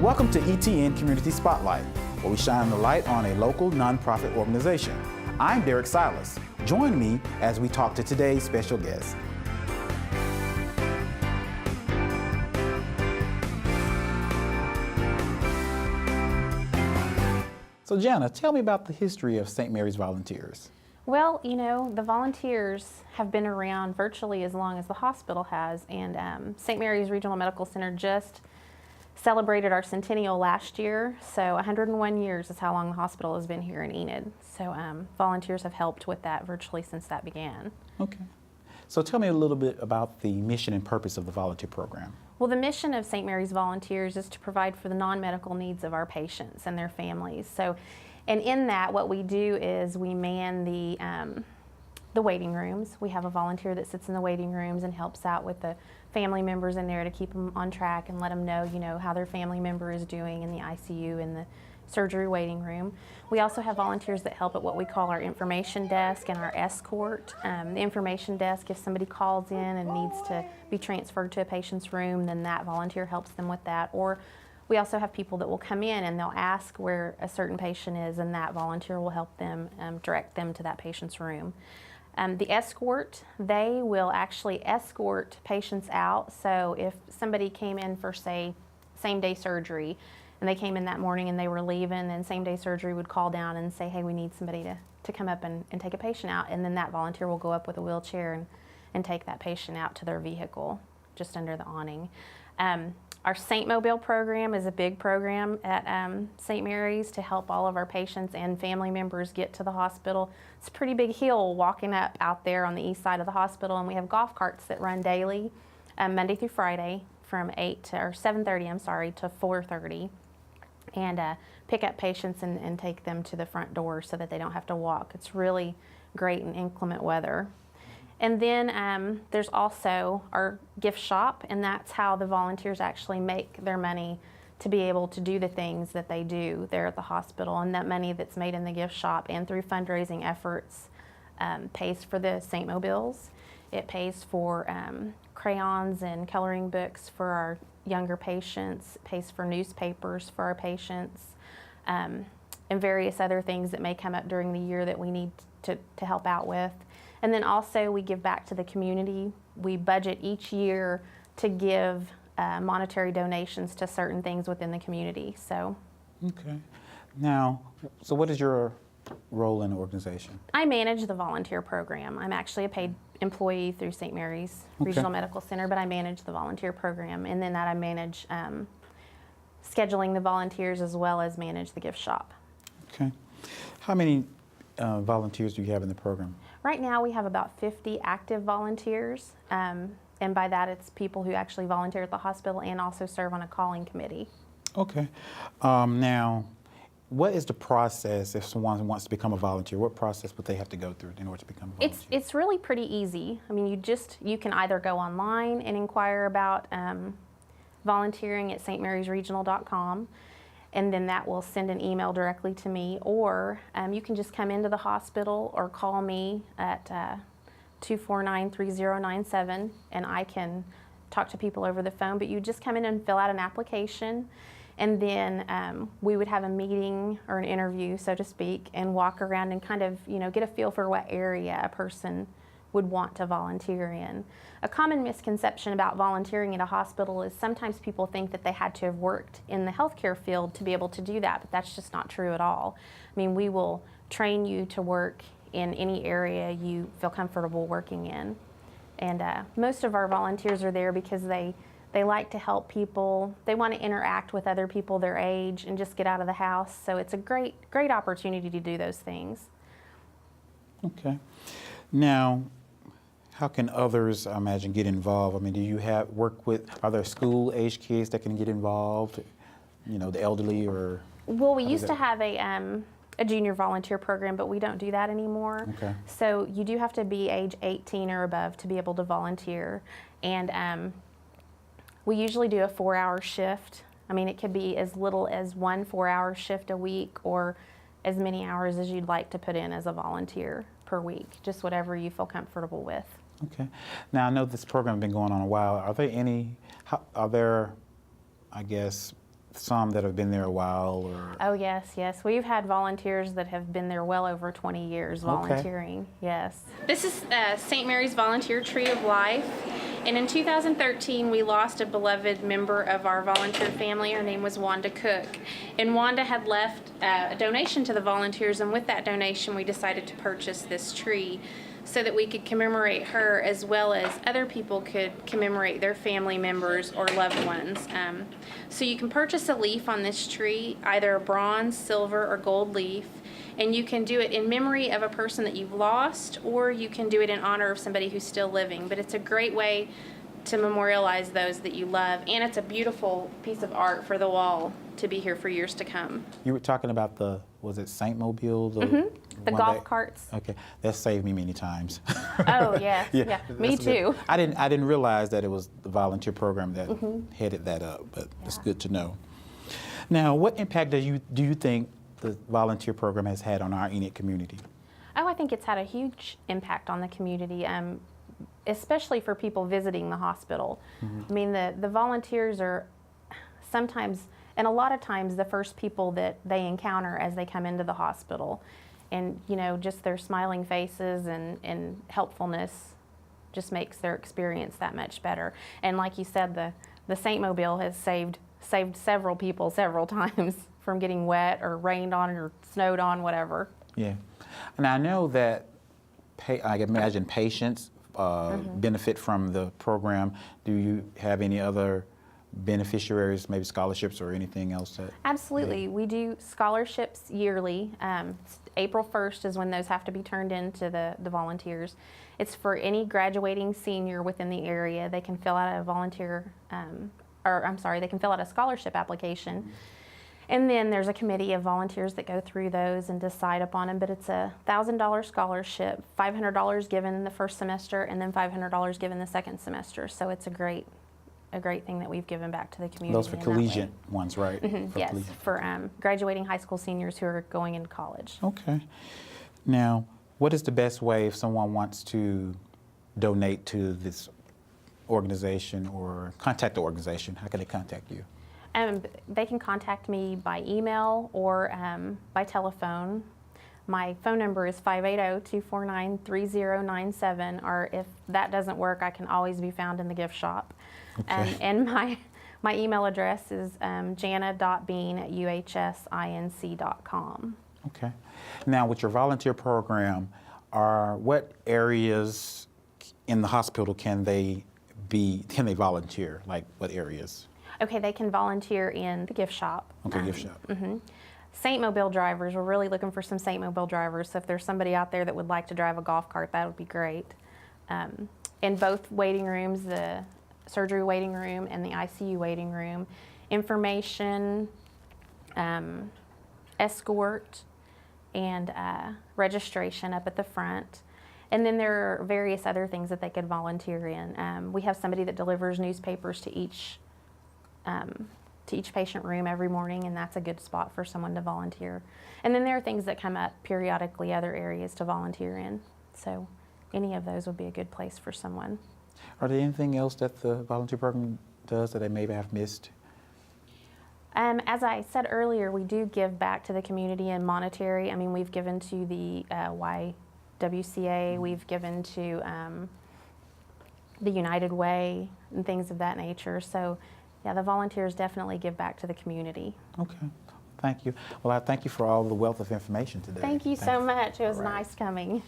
Welcome to ETN Community Spotlight, where we shine the light on a local nonprofit organization. I'm Derrick Silas. Join me as we talk to today's special guest. So Jana, tell me about the history of St. Mary's Volunteers. Well, you know, the volunteers have been around virtually as long as the hospital has, and St. Mary's Regional Medical Center just celebrated our centennial last year, so 101 years is how long the hospital has been here in Enid. So volunteers have helped with that virtually since that began. Okay. So tell me a little bit about the mission and purpose of the volunteer program. Well, the mission of St. Mary's Volunteers is to provide for the non-medical needs of our patients and their families. So, and in that, what we do is we man the waiting rooms. We have a volunteer that sits in the waiting rooms and helps out with the family members in there to keep them on track and let them know, you know, how their family member is doing in the ICU and the surgery waiting room. We also have volunteers that help at what we call our information desk and our escort. The information desk, if somebody calls in and needs to be transferred to a patient's room, then that volunteer helps them with that. Or we also have people that will come in and they'll ask where a certain patient is, and that volunteer will help them direct them to that patient's room. The escort, they will actually escort patients out. So if somebody came in for, say, same-day surgery, and they came in that morning and they were leaving, and same-day surgery would call down and say, hey, we need somebody to come up and take a patient out, and then that volunteer will go up with a wheelchair and take that patient out to their vehicle just under the awning. Our St. Mobile program is a big program at St. Mary's to help all of our patients and family members get to the hospital. It's a pretty big hill walking up out there on the east side of the hospital, and we have golf carts that run daily, Monday through Friday, from 7:30 to 4:30, and pick up patients and take them to the front door so that they don't have to walk. It's really great in inclement weather. And then there's also our gift shop, and that's how the volunteers actually make their money to be able to do the things that they do there at the hospital. And that money that's made in the gift shop and through fundraising efforts pays for the St. Mobiles. It pays for crayons and coloring books for our younger patients. It pays for newspapers for our patients, and various other things that may come up during the year that we need to help out with. And then also we give back to the community. We budget each year to give monetary donations to certain things within the community. So. Okay. Now, so what is your role in the organization? I manage the volunteer program. I'm actually a paid employee through St. Mary's Regional Medical Center, but I manage the volunteer program, and then that I manage scheduling the volunteers as well as manage the gift shop. Okay. How many volunteers do you have in the program? Right now we have about 50 active volunteers, and by that it's people who actually volunteer at the hospital and also serve on a calling committee. Okay. Now, what is the process if someone wants to become a volunteer? What process would they have to go through in order to become a volunteer? It's really pretty easy. I mean, you can either go online and inquire about volunteering at stmarysregional.com, and then that will send an email directly to me, or you can just come into the hospital or call me at 249-3097, and I can talk to people over the phone. But you just come in and fill out an application, and then we would have a meeting or an interview, so to speak, and walk around and kind of, you know, get a feel for what area a person would want to volunteer in. A common misconception about volunteering at a hospital is sometimes people think that they had to have worked in the healthcare field to be able to do that, but that's just not true at all. I mean, we will train you to work in any area you feel comfortable working in. And most of our volunteers are there because they like to help people. They want to interact with other people their age and just get out of the house. So it's a great opportunity to do those things. Okay. Now, how can others, I imagine, get involved? I mean, do you are there school-age kids that can get involved? You know, the elderly or? Well, we used to have a junior volunteer program, but we don't do that anymore. Okay. So you do have to be age 18 or above to be able to volunteer. And we usually do a 4-hour shift. I mean, it could be as little as 1 4-hour shift a week, or as many hours as you'd like to put in as a volunteer per week, just whatever you feel comfortable with. Okay. Now, I know this program has been going on a while. Are there, I guess, some that have been there a while, or? Oh, yes, yes. We've had volunteers that have been there well over 20 years volunteering, yes. This is St. Mary's Volunteer Tree of Life. And in 2013, we lost a beloved member of our volunteer family. Her name was Wanda Cook. And Wanda had left a donation to the volunteers, and with that donation, we decided to purchase this tree so that we could commemorate her, as well as other people could commemorate their family members or loved ones. So you can purchase a leaf on this tree, either a bronze, silver, or gold leaf, and you can do it in memory of a person that you've lost, or you can do it in honor of somebody who's still living. But it's a great way to memorialize those that you love, and it's a beautiful piece of art for the wall to be here for years to come. You were talking about was it Saint Mobile? The golf carts. Okay, that saved me many times. Oh, yes, yeah, me that's good. too. I didn't realize that it was the volunteer program that headed that up, but it's good to know. Now, what impact do you think the volunteer program has had on our Enid community? Oh, I think it's had a huge impact on the community, especially for people visiting the hospital. I mean, the volunteers are sometimes, and a lot of times, the first people that they encounter as they come into the hospital. And, you know, just their smiling faces and helpfulness just makes their experience that much better. And like you said, the St. Mobile has saved several people several times from getting wet or rained on or snowed on, whatever. Yeah. And I know that I imagine patients benefit from the program. Do you have any other beneficiaries, maybe scholarships or anything else? Absolutely. We do scholarships yearly. April 1st is when those have to be turned in to the volunteers. It's for any graduating senior within the area. They can fill out they can fill out a scholarship application. And then there's a committee of volunteers that go through those and decide upon them. But it's a $1,000 scholarship, $500 given in the first semester, and then $500 given the second semester. So it's a great thing that we've given back to the community. Those for collegiate ones, right? Yes, for graduating high school seniors who are going into college. Okay. Now, what is the best way if someone wants to donate to this organization or contact the organization? How can they contact you? They can contact me by email or by telephone. My phone number is 580-249-3097, or if that doesn't work, I can always be found in the gift shop. Okay. And my email address is jana.bean@uhsinc.com. Okay. Now, with your volunteer program, what areas in the hospital can they volunteer? Like what areas? Okay, they can volunteer in the gift shop. Okay, gift shop. St. Mobile drivers, we're really looking for some St. Mobile drivers, so if there's somebody out there that would like to drive a golf cart, that would be great. In both waiting rooms, the surgery waiting room and the ICU waiting room, information, escort, and registration up at the front. And then there are various other things that they could volunteer in. We have somebody that delivers newspapers to each patient room every morning, and that's a good spot for someone to volunteer. And then there are things that come up periodically, other areas to volunteer in. So any of those would be a good place for someone. Are there anything else that the volunteer program does that I maybe have missed? As I said earlier, we do give back to the community in monetary. I mean, we've given to the YWCA, we've given to the United Way and things of that nature. So yeah, the volunteers definitely give back to the community. Okay, thank you. Well, I thank you for all the wealth of information today. Thank you so much. It was nice coming.